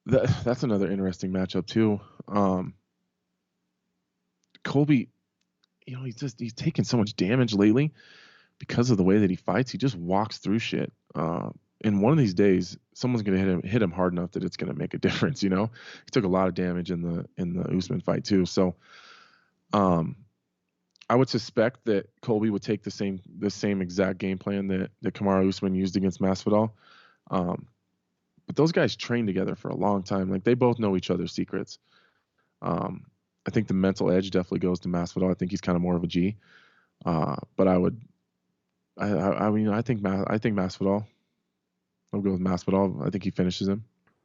That's another interesting matchup too. Colby, he's taken so much damage lately because of the way that he fights. He just walks through shit. And one of these days, someone's gonna hit him hard enough that it's gonna make a difference. He took a lot of damage in the Usman fight too. So, I would suspect that Colby would take the same exact game plan that Kamaru Usman used against Masvidal. But those guys trained together for a long time. Like, they both know each other's secrets. I think the mental edge definitely goes to Masvidal. I think he's kind of more of a G. But I think Masvidal. I'll go with Masvidal. I think he finishes him.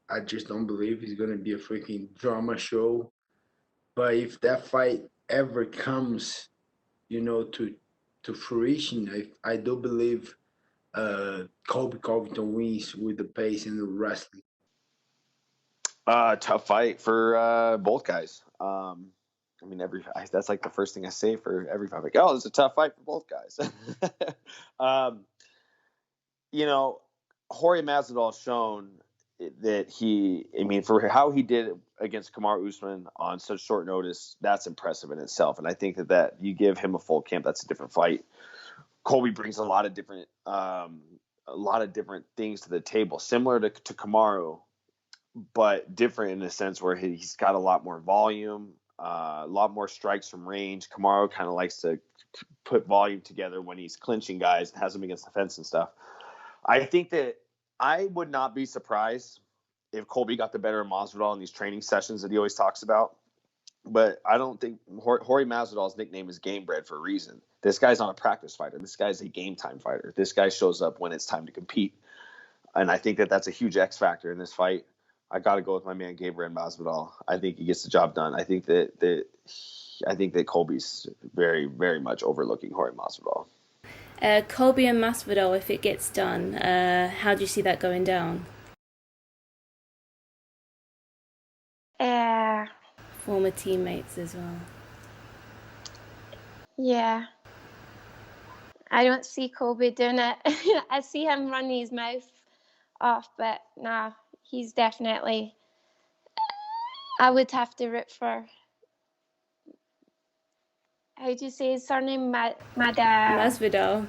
I just don't believe it's gonna be a freaking drama show. But if that fight ever comes, to fruition, I do believe Colby Covington wins with the pace and the wrestling. Tough fight for both guys. That's like the first thing I say for every fight. Like, it's a tough fight for both guys. Jorge Masvidal has shown that for how he did against Kamaru Usman on such short notice, that's impressive in itself. And I think that you give him a full camp, that's a different fight. Colby brings a lot of different things to the table, similar to Kamaru, but different in the sense where he's got a lot more volume, a lot more strikes from range. Kamaru kind of likes to put volume together when he's clinching guys and has them against the fence and stuff. I think that I would not be surprised if Colby got the better of Masvidal in these training sessions that he always talks about. But I don't think Jorge Masvidal's nickname is Game Bread for a reason. This guy's not a practice fighter. This guy's a game time fighter. This guy shows up when it's time to compete. And I think that that's a huge X factor in this fight. I got to go with my man Gabriel Masvidal. I think he gets the job done. I think that Colby's very, very much overlooking Jorge Masvidal. Colby and Masvidal, if it gets done, how do you see that going down? Former teammates as well. Yeah. I don't see Colby doing it. I see him running his mouth off, but nah, he's definitely... I would have to root for... How do you say his surname? Masvidal.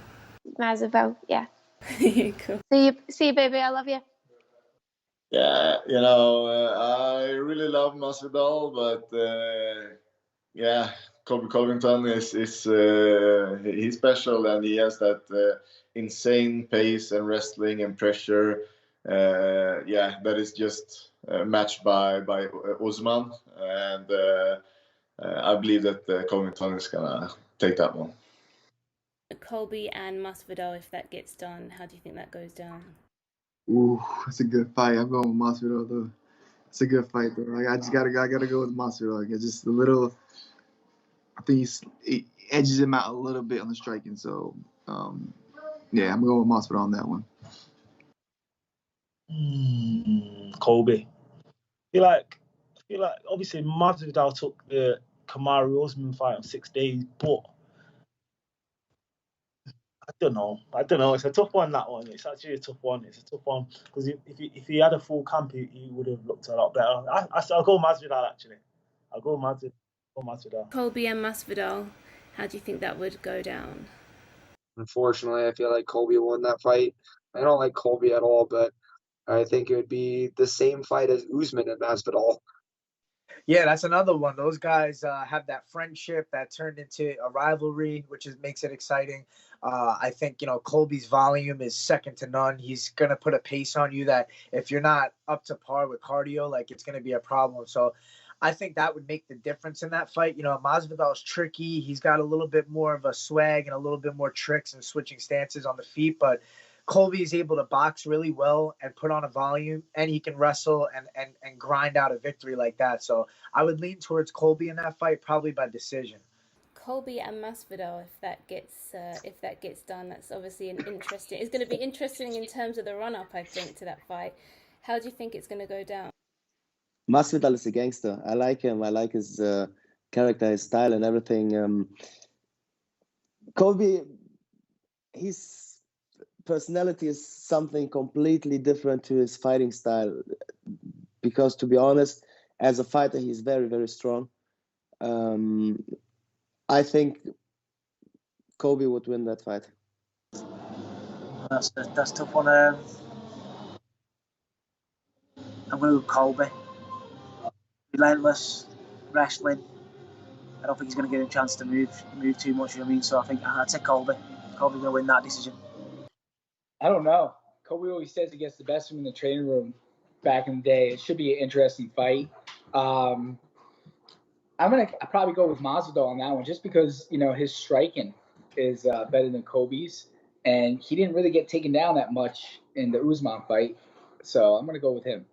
Masvidal, yeah. Cool. See you, baby. I love you. Yeah, I really love Masvidal, but Colby Covington is he's special, and he has that insane pace and wrestling and pressure. That is just matched by Usman, and I believe that Covington is gonna take that one. Colby and Masvidal, if that gets done, how do you think that goes down? Ooh, it's a good fight. I'm going with Masvidal though. It's a good fight though. I gotta go with Masvidal. It's just a little. I think it edges him out a little bit on the striking. So, I'm going with Masvidal on that one. Colby. I feel like obviously Masvidal took the Kamaru Usman fight on 6 days, but I don't know. It's a tough one, that one. It's actually a tough one. Because if he had a full camp, he would have looked a lot better. I'll go Masvidal, actually. I'll go Masvidal. Colby and Masvidal, how do you think that would go down? Unfortunately, I feel like Colby won that fight. I don't like Colby at all, but I think it would be the same fight as Usman and Masvidal. Yeah, that's another one. Those guys have that friendship that turned into a rivalry, which makes it exciting. I think, Colby's volume is second to none. He's going to put a pace on you that if you're not up to par with cardio, it's going to be a problem. So I think that would make the difference in that fight. Masvidal's tricky. He's got a little bit more of a swag and a little bit more tricks and switching stances on the feet, but Colby is able to box really well and put on a volume, and he can wrestle and grind out a victory like that. So I would lean towards Colby in that fight, probably by decision. Colby and Masvidal, if that gets done, that's obviously it's going to be interesting in terms of the run-up, I think, to that fight. How do you think it's going to go down? Masvidal is a gangster. I like him. I like his character, his style, and everything. Colby, his personality is something completely different to his fighting style. because to be honest, as a fighter, he's very, very strong. I think Colby would win that fight. That's a tough one. I'm going to go Colby. Relentless wrestling. I don't think he's going to get a chance to move too much. You know what I mean? So I think I'd say Colby. Colby's going to win that decision. I don't know. Colby always says he gets the best of him in the training room back in the day. It should be an interesting fight. I'm going to probably go with Masvidal on that one just because, his striking is better than Colby's. And he didn't really get taken down that much in the Usman fight. So I'm going to go with him.